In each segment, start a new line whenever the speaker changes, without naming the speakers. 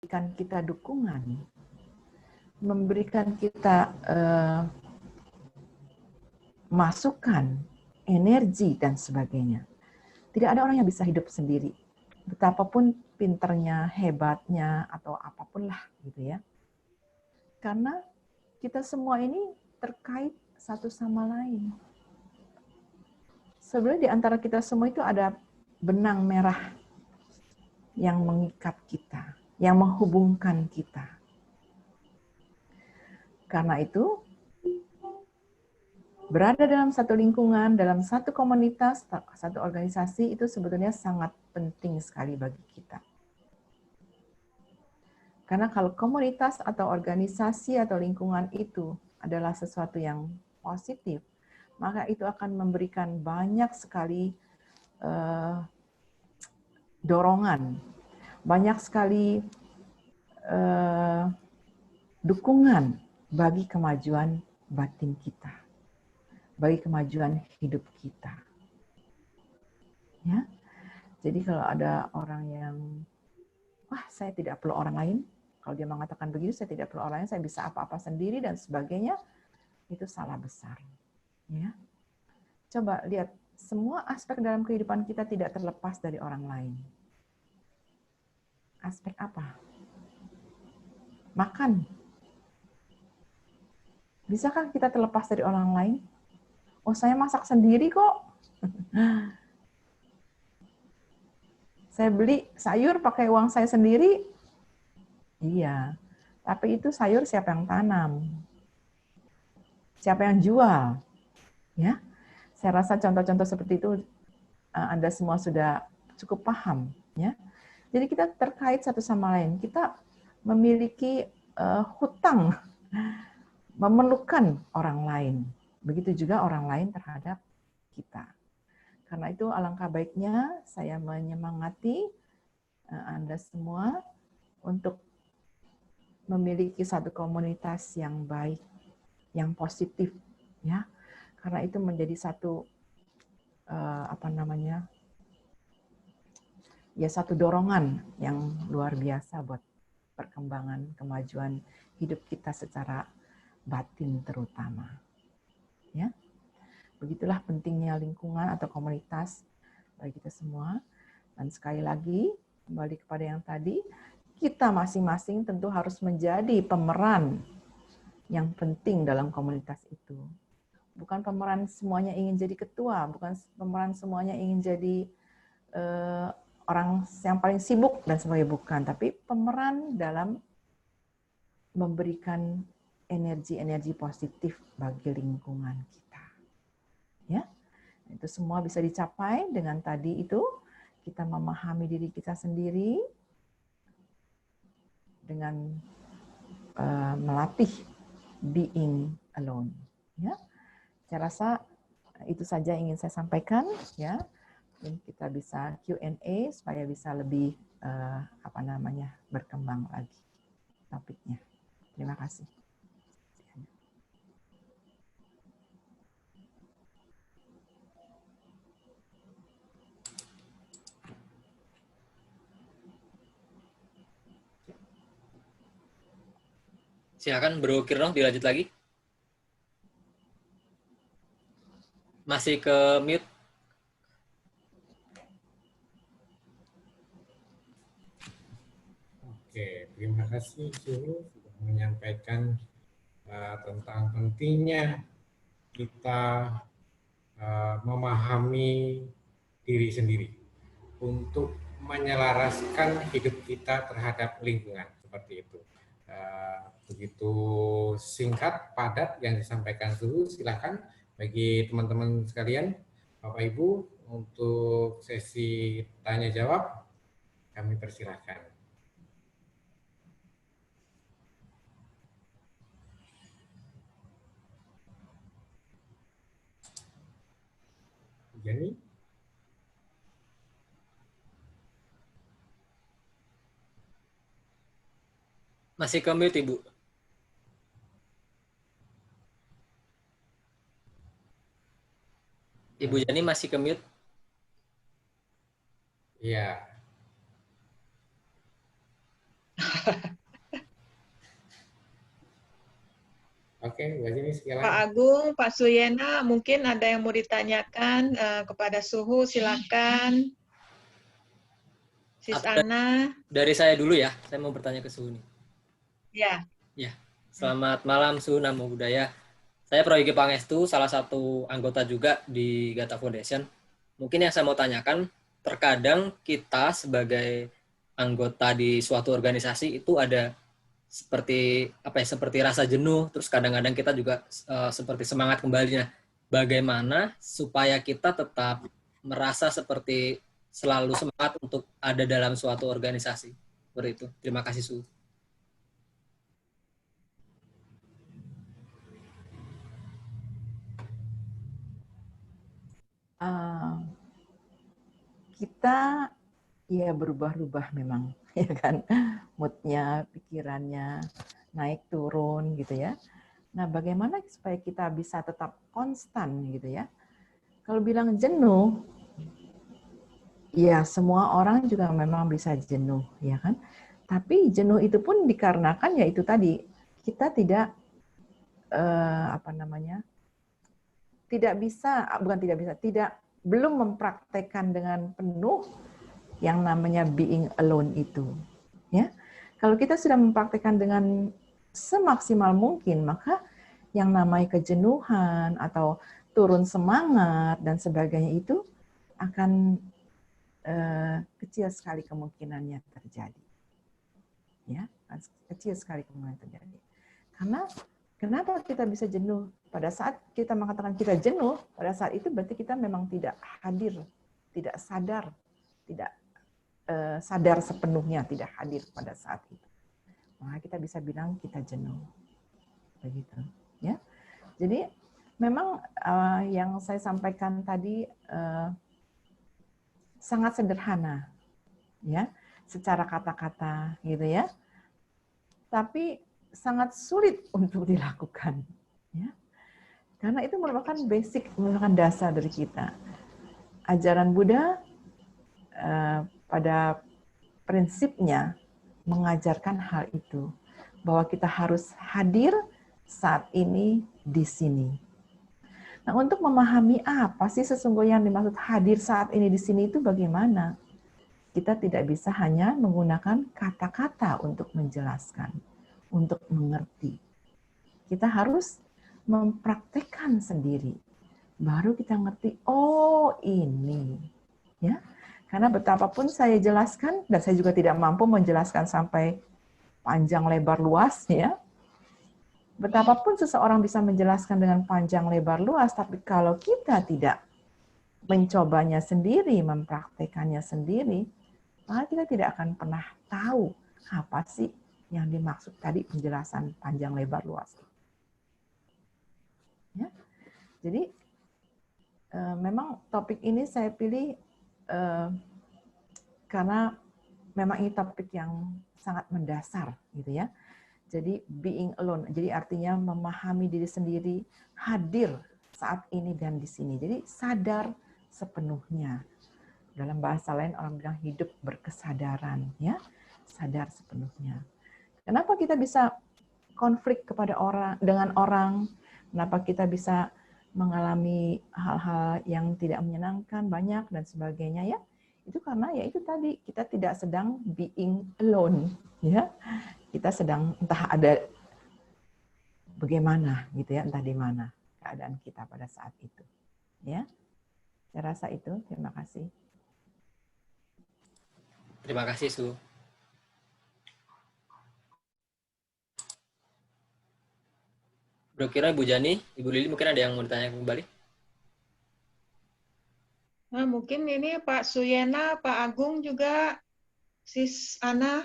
memberikan kita dukungan, memberikan kita masukan, energi, dan sebagainya. Tidak ada orang yang bisa hidup sendiri. Betapapun pinternya, hebatnya, atau apapun lah gitu ya. Karena kita semua ini terkait satu sama lain. Sebenarnya di antara kita semua itu ada benang merah yang mengikat kita, yang menghubungkan kita. Karena itu, berada dalam satu lingkungan, dalam satu komunitas, satu organisasi itu sebetulnya sangat penting sekali bagi kita. Karena kalau komunitas atau organisasi atau lingkungan itu adalah sesuatu yang positif, maka itu akan memberikan banyak sekali dorongan, banyak sekali dukungan bagi kemajuan batin kita, bagi kemajuan hidup kita. Ya, jadi kalau ada orang yang, wah saya tidak perlu orang lain, kalau dia mengatakan begitu, saya tidak perlu orang lain, saya bisa apa-apa sendiri dan sebagainya, itu salah besar. Ya, coba lihat, semua aspek dalam kehidupan kita tidak terlepas dari orang lain. Aspek apa? Makan. Bisakah kita terlepas dari orang lain? Oh, saya masak sendiri kok. Saya beli sayur pakai uang saya sendiri. Iya, tapi itu sayur siapa yang tanam? Siapa yang jual? Ya, saya rasa contoh-contoh seperti itu Anda semua sudah cukup paham. Ya, jadi kita terkait satu sama lain. Kita memiliki hutang, memerlukan orang lain. Begitu juga orang lain terhadap kita. Karena itu alangkah baiknya saya menyemangati Anda semua untuk memiliki satu komunitas yang baik, yang positif, ya. Karena itu menjadi satu satu dorongan yang luar biasa buat perkembangan kemajuan hidup kita secara batin terutama. Ya. Begitulah pentingnya lingkungan atau komunitas bagi kita semua. Dan sekali lagi, kembali kepada yang tadi, kita masing-masing tentu harus menjadi pemeran yang penting dalam komunitas itu. Bukan pemeran semuanya ingin jadi ketua, bukan pemeran semuanya ingin jadi orang yang paling sibuk dan sebagainya, bukan. Tapi pemeran dalam memberikan energi-energi positif bagi lingkungan kita. Ya, itu semua bisa dicapai dengan tadi itu, kita memahami diri kita sendiri dengan melatih being alone. Ya, saya rasa itu saja yang ingin saya sampaikan. Ya, dan kita bisa Q&A supaya bisa lebih berkembang lagi topiknya. Terima kasih.
Silakan Bro Kirno dilanjut lagi. Masih ke mute.
Oke, terima kasih Suhu sudah menyampaikan tentang pentingnya kita memahami diri sendiri untuk menyelaraskan hidup kita terhadap lingkungan, seperti itu. Begitu singkat, padat yang disampaikan Suhu. Silakan bagi teman-teman sekalian, Bapak Ibu, untuk sesi tanya jawab kami persilahkan. Jenny?
Masih ke mute, Ibu. Ibu Jenny masih ke mute.
Iya. Oke, Mbak Jini
Pak
silakan.
Agung, Pak Suyena, mungkin ada yang mau ditanyakan kepada Suhu, silakan. Sis Ana,
Dari saya dulu ya, saya mau bertanya ke Suhu nih.
ya.
Ya, selamat malam Suhu, Namo Buddhaya. Saya Proyeki Pangestu, salah satu anggota juga di Gata Foundation. Mungkin yang saya mau tanyakan, terkadang kita sebagai anggota di suatu organisasi itu ada seperti apa ya, seperti rasa jenuh, terus kadang-kadang kita juga seperti semangat kembalinya. Bagaimana supaya kita tetap merasa seperti selalu semangat untuk ada dalam suatu organisasi? Seperti itu. Terima kasih, Su.
Kita ya berubah-ubah memang, ya kan, moodnya, pikirannya naik turun gitu ya. Nah, bagaimana supaya kita bisa tetap konstan gitu ya? Kalau bilang jenuh, ya semua orang juga memang bisa jenuh, ya kan? Tapi jenuh itu pun dikarenakan ya itu tadi kita tidak belum mempraktekkan dengan penuh yang namanya being alone itu. Ya, kalau kita sudah mempraktekkan dengan semaksimal mungkin, maka yang namanya kejenuhan atau turun semangat dan sebagainya itu akan kecil sekali kemungkinannya terjadi. Ya, kecil sekali kemungkinan terjadi. Karena kenapa kita bisa jenuh? Pada saat kita mengatakan kita jenuh, pada saat itu berarti kita memang tidak hadir, tidak sadar, tidak sadar sepenuhnya, tidak hadir pada saat itu. Maka kita bisa bilang kita jenuh. Begitu, ya. Jadi memang yang saya sampaikan tadi sangat sederhana, ya, secara kata-kata, gitu ya. Tapi sangat sulit untuk dilakukan, ya. Karena itu merupakan basic, merupakan dasar dari kita. Ajaran Buddha pada prinsipnya mengajarkan hal itu, bahwa kita harus hadir saat ini di sini. Nah, untuk memahami apa sih sesungguhnya yang dimaksud hadir saat ini di sini itu bagaimana? Kita tidak bisa hanya menggunakan kata-kata untuk menjelaskan, untuk mengerti. Kita harus mempraktekkan sendiri. Baru kita ngerti, oh ini. Ya. Karena betapapun saya jelaskan, dan saya juga tidak mampu menjelaskan sampai panjang lebar luas, ya. Betapapun seseorang bisa menjelaskan dengan panjang lebar luas, tapi kalau kita tidak mencobanya sendiri, mempraktekannya sendiri, maka kita tidak akan pernah tahu apa sih yang dimaksud tadi penjelasan panjang lebar luas. Ya. Jadi memang topik ini saya pilih karena memang ini topik yang sangat mendasar, gitu ya. Jadi being alone, jadi artinya memahami diri sendiri, hadir saat ini dan di sini. Jadi sadar sepenuhnya. Dalam bahasa lain orang bilang hidup berkesadaran, ya, sadar sepenuhnya. Kenapa kita bisa konflik kepada orang dengan orang? Kenapa kita bisa mengalami hal-hal yang tidak menyenangkan banyak dan sebagainya, ya? Itu karena ya itu tadi kita tidak sedang being alone, ya. Kita sedang entah ada bagaimana gitu ya, entah di mana keadaan kita pada saat itu. Ya. Saya rasa itu. Terima kasih.
Terima kasih, Su. Bro kira Ibu Jani, Ibu Lili mungkin ada yang mau ditanya kembali?
Nah, mungkin ini Pak Suyena, Pak Agung juga, Sis Ana,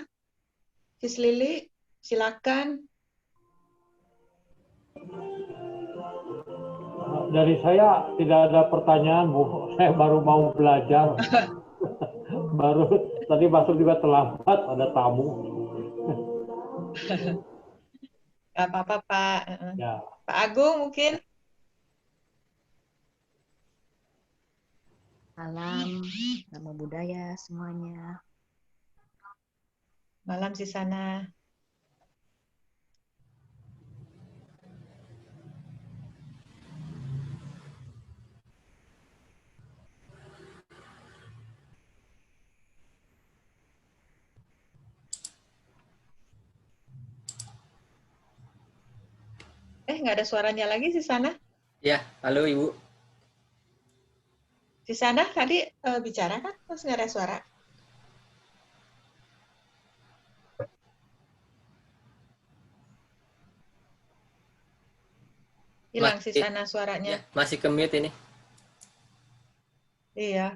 Sis Lili, silakan.
Dari saya tidak ada pertanyaan, Bu. Saya baru mau belajar. Baru tadi masuk juga terlambat, ada tamu.
Gak apa-apa, Pak.
Ya.
Pak Agung mungkin.
Salam, Namo Buddhaya semuanya.
malam Sisana. Nggak ada suaranya lagi Sisana.
Ya, halo Ibu.
Sisana tadi bicara kan, terus nggak ada suara. Hilang Sisana suaranya.
Ya, masih ke-mute ini.
Iya.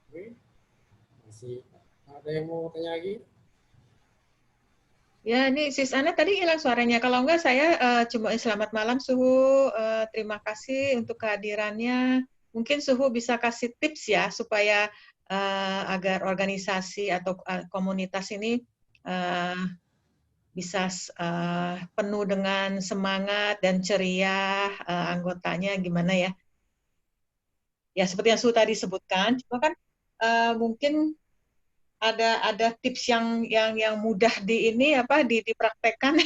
Oke. Masih ada yang mau tanya lagi?
Ya, ini Sis Ana tadi hilang suaranya. Kalau enggak, saya cuma selamat malam Suhu. Terima kasih untuk kehadirannya. Mungkin Suhu bisa kasih tips ya supaya agar organisasi atau komunitas ini bisa penuh dengan semangat dan ceria anggotanya gimana ya? Ya seperti yang Suhu tadi sebutkan. Cuma kan mungkin ada tips yang mudah dipraktekkan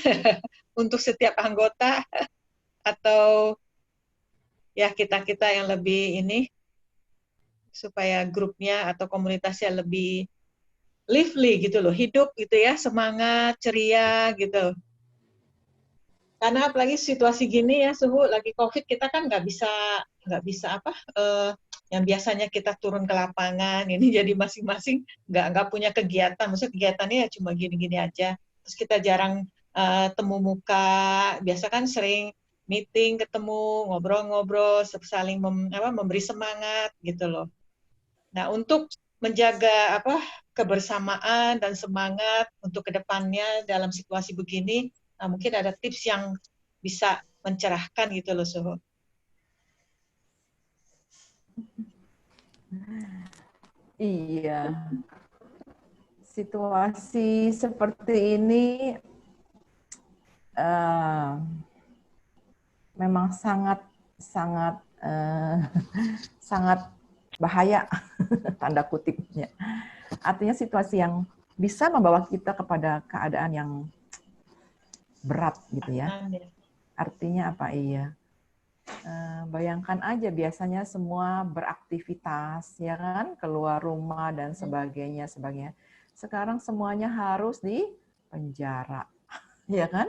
untuk setiap anggota atau ya kita yang lebih ini supaya grupnya atau komunitasnya lebih lively gitu loh, hidup gitu ya, semangat, ceria gitu. Karena apalagi situasi gini ya, Suhu lagi COVID, kita kan nggak bisa yang biasanya kita turun ke lapangan, ini jadi masing-masing nggak punya kegiatan, maksudnya kegiatannya ya cuma gini-gini aja. Terus kita jarang temu muka, biasa kan sering meeting, ketemu, ngobrol-ngobrol, saling memberi semangat gitu loh. Nah, untuk menjaga kebersamaan dan semangat untuk kedepannya dalam situasi begini, mungkin ada tips yang bisa mencerahkan gitu loh, Suhu.
Iya, situasi seperti ini memang sangat bahaya, tanda kutipnya. Artinya situasi yang bisa membawa kita kepada keadaan yang berat gitu ya. Artinya apa? Iya. Bayangkan aja biasanya semua beraktivitas ya kan, keluar rumah dan sebagainya. Sekarang semuanya harus di penjara, ya kan?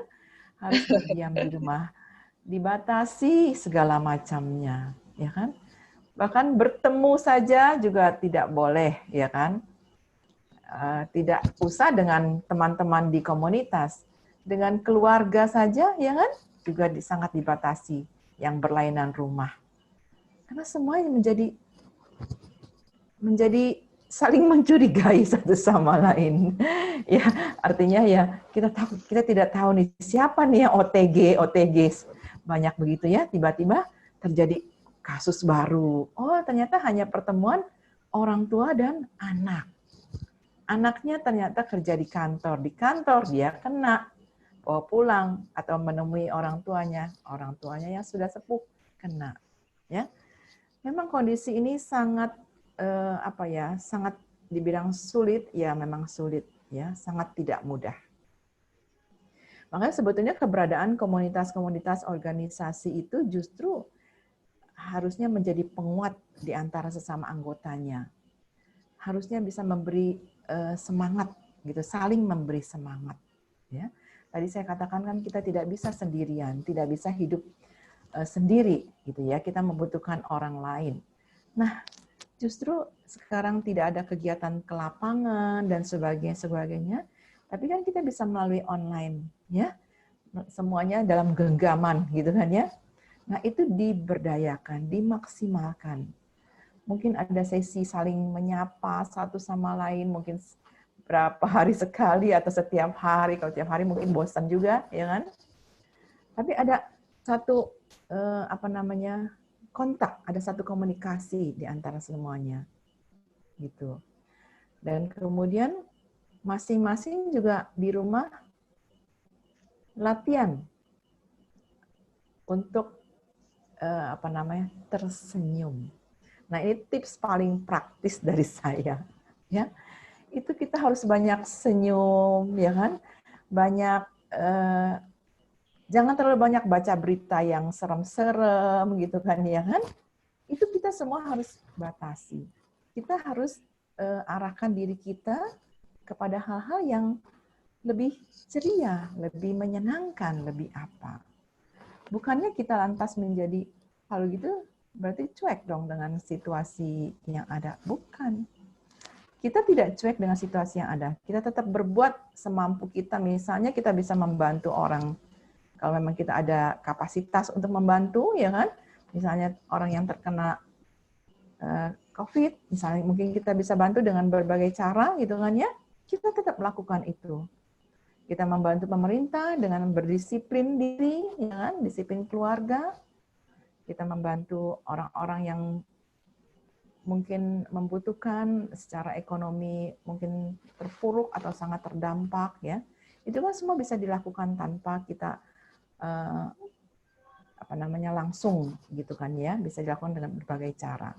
Harus berdiam di rumah, dibatasi segala macamnya, ya kan? Bahkan bertemu saja juga tidak boleh, ya kan? Tidak usah dengan teman-teman di komunitas, dengan keluarga saja, ya kan? Juga sangat dibatasi yang berlainan rumah. Karena semuanya menjadi saling mencurigai satu sama lain. Ya, artinya ya kita tidak tahu nih siapa nih yang OTG banyak begitu ya, tiba-tiba terjadi kasus baru. Oh, ternyata hanya pertemuan orang tua dan anak. Anaknya ternyata kerja di kantor. Di kantor dia kena, bawa pulang atau menemui orang tuanya yang sudah sepuh kena, ya. Memang kondisi ini sangat sangat dibilang sulit, ya memang sulit, ya, sangat tidak mudah. Makanya sebetulnya keberadaan komunitas-komunitas organisasi itu justru harusnya menjadi penguat di antara sesama anggotanya. Harusnya bisa memberi semangat gitu, saling memberi semangat, ya. Tadi saya katakan kan kita tidak bisa sendirian, tidak bisa hidup sendiri gitu ya. Kita membutuhkan orang lain. Nah, justru sekarang tidak ada kegiatan ke lapangan dan sebagainya, tapi kan kita bisa melalui online ya. Semuanya dalam genggaman gitu kan ya. Nah, itu diberdayakan, dimaksimalkan. Mungkin ada sesi saling menyapa satu sama lain, mungkin berapa hari sekali atau setiap hari. Kalau tiap hari mungkin bosan juga, ya kan? Tapi ada satu kontak, ada satu komunikasi di antara semuanya, gitu. Dan kemudian masing-masing juga di rumah latihan untuk tersenyum. Nah, ini tips paling praktis dari saya, ya. Itu kita harus banyak senyum, ya kan? Banyak jangan terlalu banyak baca berita yang serem-serem gitu kan, ya kan? Itu kita semua harus batasi. Kita harus arahkan diri kita kepada hal-hal yang lebih ceria, lebih menyenangkan, lebih apa. Bukannya kita lantas menjadi, kalau gitu berarti cuek dong dengan situasi yang ada. Bukan. Kita tidak cuek dengan situasi yang ada. Kita tetap berbuat semampu kita. Misalnya kita bisa membantu orang. Kalau memang kita ada kapasitas untuk membantu, ya kan? Misalnya orang yang terkena COVID, misalnya mungkin kita bisa bantu dengan berbagai cara, gitu kan ya. Kita tetap melakukan itu. Kita membantu pemerintah dengan berdisiplin diri, ya kan? Disiplin keluarga. Kita membantu orang-orang yang mungkin membutuhkan secara ekonomi, mungkin terpuruk atau sangat terdampak, ya. Itu kan semua bisa dilakukan tanpa kita langsung, gitu kan ya. Bisa dilakukan dengan berbagai cara.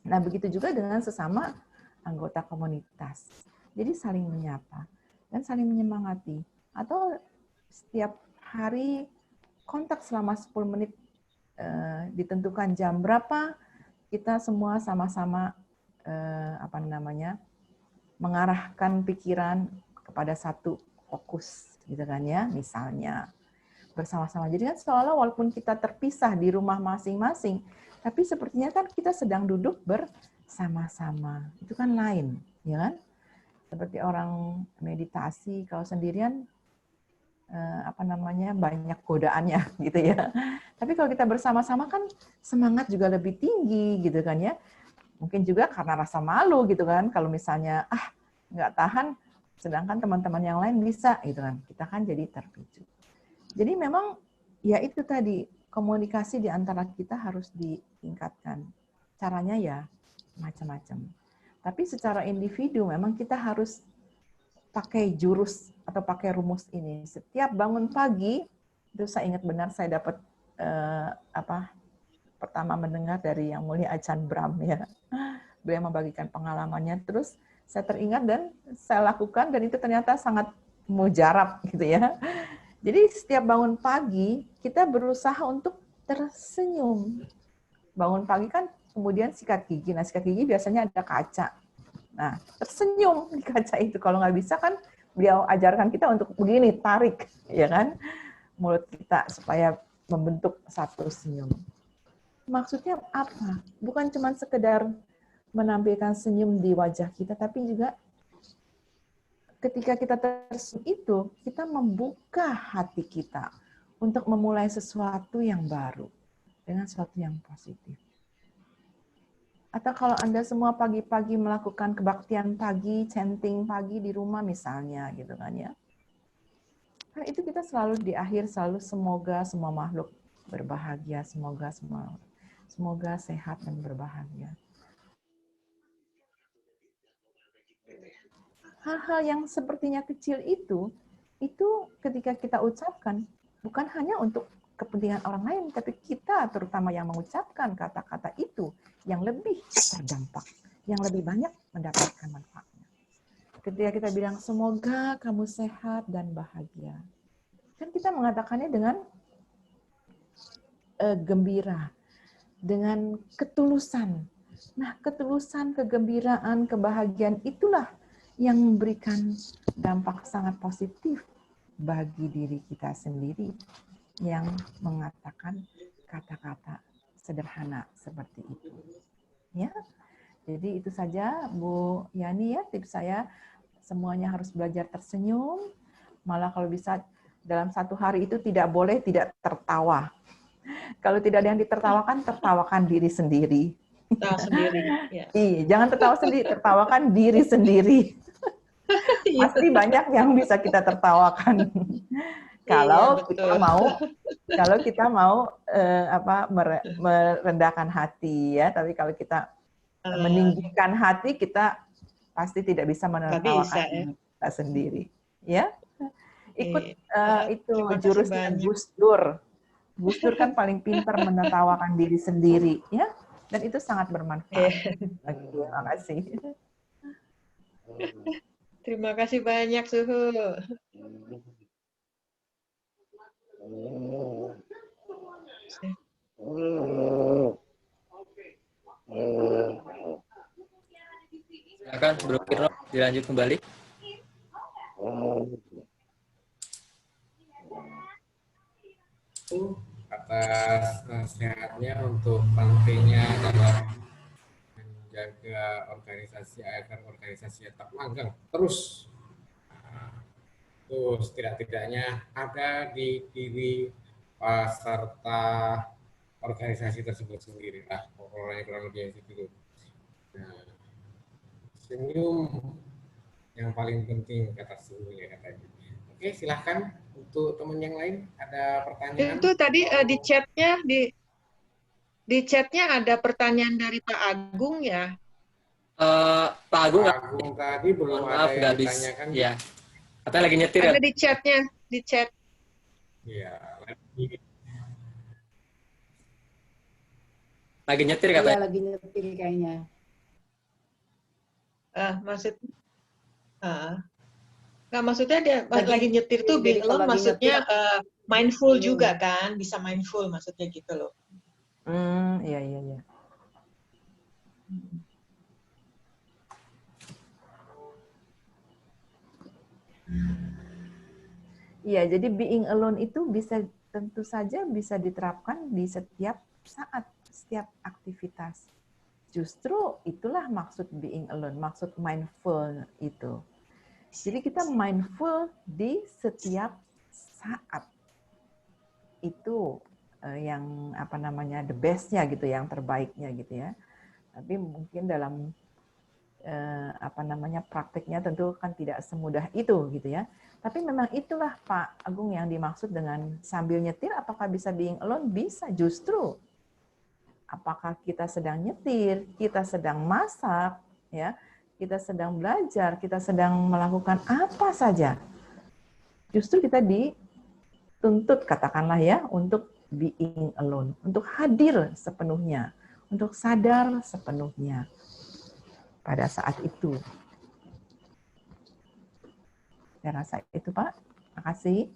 Nah, begitu juga dengan sesama anggota komunitas. Jadi saling menyapa dan saling menyemangati. Atau setiap hari kontak selama 10 menit, ditentukan jam berapa, kita semua sama-sama mengarahkan pikiran kepada satu fokus, gitu kan ya, misalnya bersama-sama. Jadi kan seolah walaupun kita terpisah di rumah masing-masing, tapi sepertinya kan kita sedang duduk bersama-sama. Itu kan lain, ya kan? Seperti orang meditasi, kalau sendirian banyak godaannya gitu ya. Tapi kalau kita bersama-sama kan semangat juga lebih tinggi gitu kan ya. Mungkin juga karena rasa malu gitu kan. Kalau misalnya nggak tahan, sedangkan teman-teman yang lain bisa gitu kan. Kita kan jadi terpicu. Jadi memang ya itu tadi, komunikasi di antara kita harus ditingkatkan. Caranya ya macam-macam. Tapi secara individu memang kita harus pakai jurus atau pakai rumus ini. Setiap bangun pagi, itu saya ingat benar saya dapat pertama mendengar dari Yang Mulia Ajahn Brahm ya. Beliau membagikan pengalamannya, terus saya teringat dan saya lakukan, dan itu ternyata sangat mujarab gitu ya. Jadi setiap bangun pagi kita berusaha untuk tersenyum. Bangun pagi kan kemudian sikat gigi. Nah, sikat gigi biasanya ada kaca. Nah, tersenyum di kaca itu. Kalau nggak bisa kan beliau ajarkan kita untuk begini, tarik, ya kan, mulut kita supaya membentuk satu senyum. Maksudnya apa? Bukan cuma sekedar menampilkan senyum di wajah kita, tapi juga ketika kita tersenyum itu, kita membuka hati kita untuk memulai sesuatu yang baru dengan sesuatu yang positif. Atau kalau Anda semua pagi-pagi melakukan kebaktian pagi, chanting pagi di rumah misalnya, gitu kan ya. Kan itu kita selalu di akhir selalu semoga semua makhluk berbahagia, semoga sehat dan berbahagia. Hal-hal yang sepertinya kecil itu ketika kita ucapkan bukan hanya untuk kepentingan orang lain, tapi kita terutama yang mengucapkan kata-kata itu yang lebih terdampak, yang lebih banyak mendapatkan manfaatnya. Ketika kita bilang semoga kamu sehat dan bahagia, kan kita mengatakannya dengan gembira, dengan ketulusan. Nah, ketulusan, kegembiraan, kebahagiaan itulah yang memberikan dampak sangat positif bagi diri kita sendiri yang mengatakan kata-kata sederhana seperti itu. Ya. Jadi itu saja Bu Yani ya, tips saya. Semuanya harus belajar tersenyum. Malah kalau bisa dalam satu hari itu tidak boleh tidak tertawa. Kalau tidak ada yang ditertawakan, tertawakan diri sendiri.
Tahu sendiri. Ya.
Iya, jangan tertawa sendiri, tertawakan diri sendiri. Pasti banyak yang bisa kita tertawakan. Kalau kita mau merendahkan hati ya, tapi kalau kita meninggikan hati, kita pasti tidak bisa
Nggak
menertawakan
bisa ya.
diri kita sendiri. Ya, ikut itu
Terima kasih
jurusnya
banyak.
Gus Dur. Gus Dur kan paling pintar menertawakan diri sendiri, ya, dan itu sangat bermanfaat. Terima kasih.
Terima kasih banyak, Suhu.
Silakan Bro Kirno, dilanjut kembali.
Atas nasihatnya untuk pentingnya dalam menjaga organisasi agar organisasi tetap langgeng terus. Terus tidak-tidaknya ada di diri peserta organisasi tersebut sendiri lah, pokoknya kurang lebih itu. Nah, senyum yang paling penting kata Suhunya katanya. Oke, silahkan untuk teman yang lain ada pertanyaan.
Itu tadi di chatnya ada pertanyaan dari Pak Agung ya.
Pak Agung,
Pak Agung tadi belum
maaf
ada
nggak
yang
bisa.
ditanyakan.
Ya, katanya lagi nyetir
Ada
ya.
di chatnya, di chat.
Iya,
Lagi nyetir
Iya,
katanya.
lagi nyetir kayaknya.
Maksudnya dia lagi nyetir tuh
jadi kalau lagi
maksudnya mindful juga kan, bisa mindful maksudnya gitu loh.
Iya, iya, iya. Iya, jadi being alone itu bisa tentu saja bisa diterapkan di setiap saat, setiap aktivitas. Justru itulah maksud being alone, maksud mindful itu. Jadi kita mindful di setiap saat. Itu yang apa namanya the best-nya gitu, yang terbaiknya gitu ya. Tapi mungkin dalam apa namanya prakteknya tentu kan tidak semudah itu gitu ya. Tapi memang itulah Pak Agung yang dimaksud dengan sambil nyetir. Apakah bisa being alone? Bisa, justru. Apakah kita sedang nyetir, kita sedang masak, ya, kita sedang belajar, kita sedang melakukan apa saja. Justru kita dituntut, katakanlah ya, untuk being alone, untuk hadir sepenuhnya, untuk sadar sepenuhnya pada saat itu. Saya rasa itu, Pak. Terima kasih.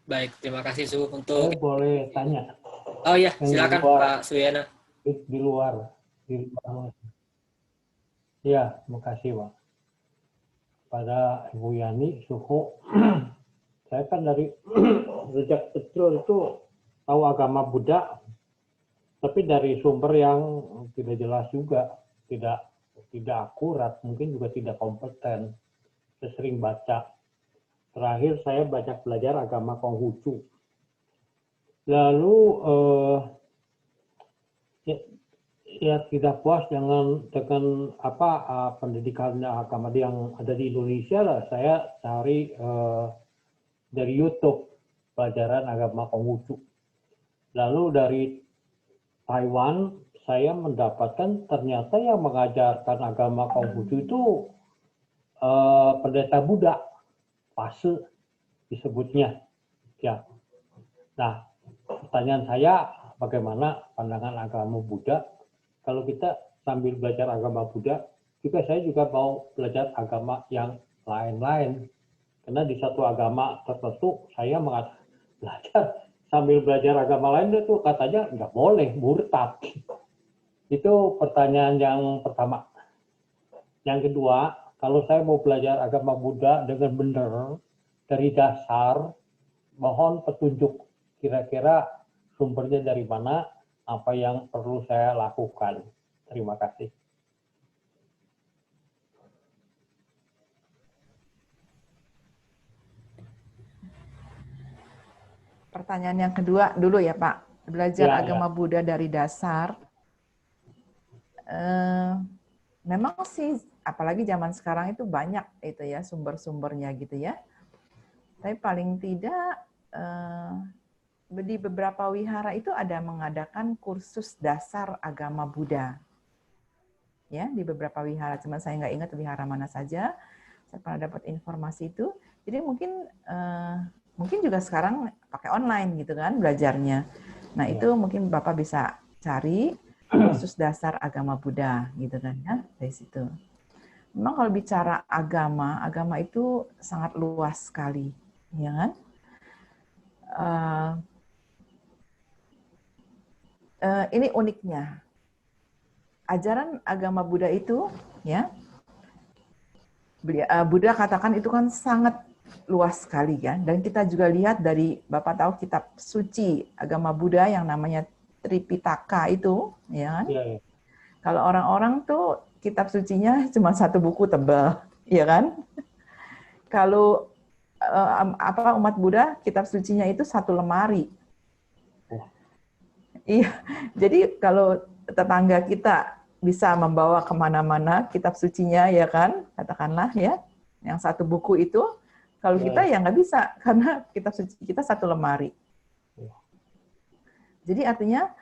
Baik, terima kasih Su
Saya
untuk.
boleh tanya?
Oh iya,
Yang
silakan
di luar.
Pak Suyana.
Di luar. Ya, terima kasih, Pak. Pada Ibu Yani, Suhu, saya kan dari sejak kecil itu tahu agama Buddha, tapi dari sumber yang tidak jelas juga, tidak akurat, mungkin juga tidak kompeten. Saya sering baca. Terakhir saya belajar agama Konghucu. Lalu ya tidak puas dengan pendidikan agama yang ada di Indonesia lah, saya cari dari YouTube pelajaran agama Konghucu. Lalu dari Taiwan saya mendapatkan ternyata yang mengajarkan agama Konghucu itu pendeta Buddha, Pase disebutnya. Ya. Nah, pertanyaan saya, bagaimana pandangan agama Buddha? Kalau kita sambil belajar agama Buddha, saya juga mau belajar agama yang lain-lain. Karena di satu agama tertentu saya belajar sambil belajar agama lain itu katanya nggak boleh, murtad. Itu pertanyaan yang pertama. Yang kedua, kalau saya mau belajar agama Buddha dengan benar dari dasar, mohon petunjuk kira-kira sumbernya dari mana, apa yang perlu saya lakukan. Terima kasih.
Pertanyaan yang kedua dulu ya Pak. Belajar agama Buddha dari dasar. Memang sih apalagi zaman sekarang itu banyak itu ya sumber-sumbernya gitu ya. Tapi paling tidak di beberapa wihara itu ada mengadakan kursus dasar agama Buddha. Ya, di beberapa wihara, cuma saya nggak ingat wihara mana saja. Saya pernah dapat informasi itu. Jadi mungkin juga sekarang pakai online gitu kan belajarnya. Nah, itu mungkin Bapak bisa cari kursus dasar agama Buddha gitu kan ya dari situ. Memang kalau bicara agama itu sangat luas sekali, ya kan? Ini uniknya. Ajaran agama Buddha itu, ya, Buddha katakan itu kan sangat luas sekali kan. Dan kita juga lihat dari Bapak tahu kitab suci agama Buddha yang namanya Tripitaka itu, ya kan?
Ya, ya.
Kalau orang-orang tuh kitab sucinya cuma satu buku tebal, ya kan? Kalau umat Buddha kitab sucinya itu satu lemari. Iya, jadi kalau tetangga kita bisa membawa kemana-mana kitab sucinya, ya kan, katakanlah ya, yang satu buku itu, kalau kita ya nggak bisa, karena kitab suci kita satu lemari. Jadi artinya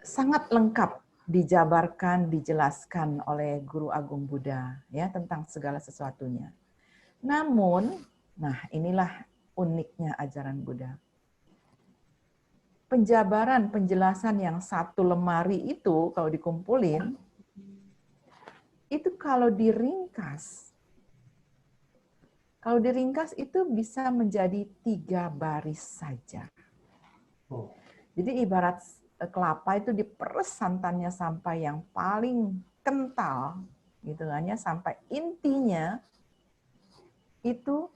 sangat lengkap dijabarkan, dijelaskan oleh Guru Agung Buddha ya tentang segala sesuatunya. Namun, nah inilah uniknya ajaran Buddha. Penjabaran, penjelasan yang satu lemari itu kalau dikumpulin, itu kalau diringkas itu bisa menjadi 3 baris saja. Jadi ibarat kelapa itu diperes santannya sampai yang paling kental, gitu kan ya, sampai intinya itu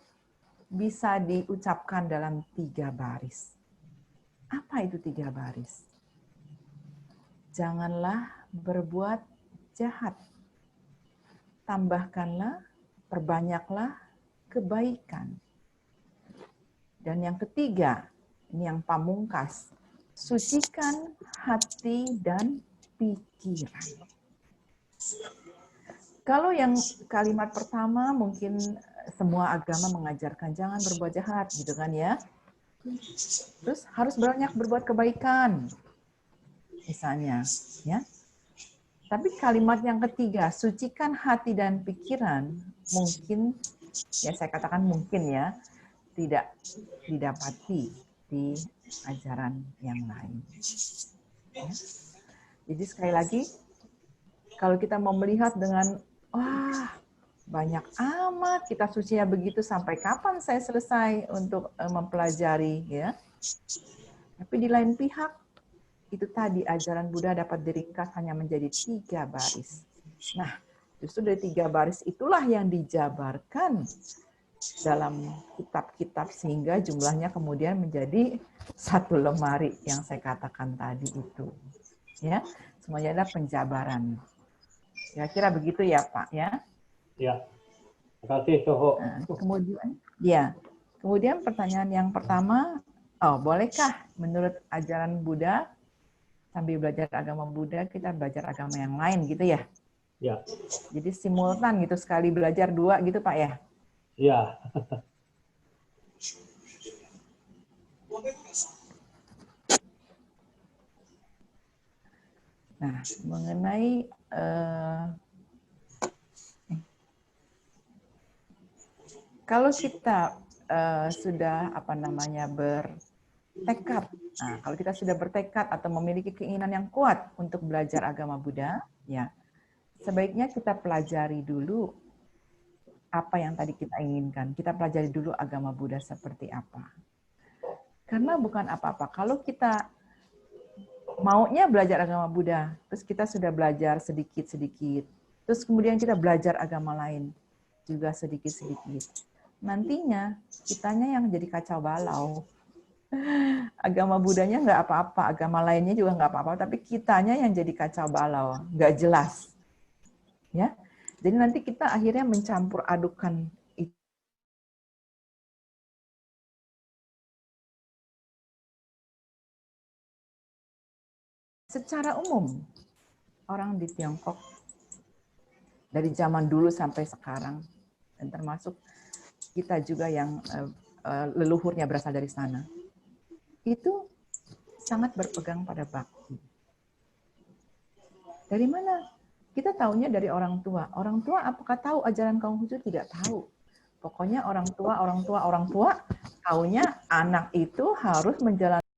bisa diucapkan dalam 3 baris. Apa itu 3 baris? Janganlah berbuat jahat. Tambahkanlah, perbanyaklah kebaikan. Dan yang ketiga, ini yang pamungkas, sucikan hati dan pikiran. Kalau yang kalimat pertama mungkin semua agama mengajarkan jangan berbuat jahat gitu kan ya. Terus harus banyak berbuat kebaikan, misalnya, ya. Tapi kalimat yang ketiga, sucikan hati dan pikiran, mungkin, ya saya katakan mungkin ya, tidak didapati di ajaran yang lain. Ya. Jadi sekali lagi, kalau kita mau melihat dengan, wah, banyak amat kitab sucinya begitu, sampai kapan saya selesai untuk mempelajari, ya. Tapi di lain pihak, itu tadi ajaran Buddha dapat diringkas hanya menjadi 3 baris. Nah, justru dari 3 baris itulah yang dijabarkan dalam kitab-kitab sehingga jumlahnya kemudian menjadi 1 lemari yang saya katakan tadi itu. Ya, semuanya adalah penjabaran. Kira-kira begitu ya, Pak, ya?
Ya. Terima kasih, Soho.
Nah, kemudian pertanyaan yang pertama, bolehkah menurut ajaran Buddha sambil belajar agama Buddha kita belajar agama yang lain gitu ya?
Ya.
Jadi simultan gitu, sekali belajar 2 gitu Pak ya?
Ya.
Nah, mengenai kalau kita sudah bertekad, nah, kalau kita sudah bertekad atau memiliki keinginan yang kuat untuk belajar agama Buddha, ya sebaiknya kita pelajari dulu apa yang tadi kita inginkan. Kita pelajari dulu agama Buddha seperti apa. Karena bukan apa-apa. Kalau kita maunya belajar agama Buddha, terus kita sudah belajar sedikit-sedikit, terus kemudian kita belajar agama lain juga sedikit-sedikit. Nantinya kitanya yang jadi kacau balau. Agama Buddhanya nggak apa-apa, agama lainnya juga nggak apa-apa, tapi kitanya yang jadi kacau balau, nggak jelas. Ya, jadi nanti kita akhirnya mencampur adukan itu. Secara umum, orang di Tiongkok dari zaman dulu sampai sekarang, dan termasuk kita juga yang leluhurnya berasal dari sana, itu sangat berpegang pada bakti. Dari mana? Kita tahunya dari orang tua. Orang tua apakah tahu ajaran Konghucu? Tidak tahu. Pokoknya orang tua taunya anak itu harus menjalankan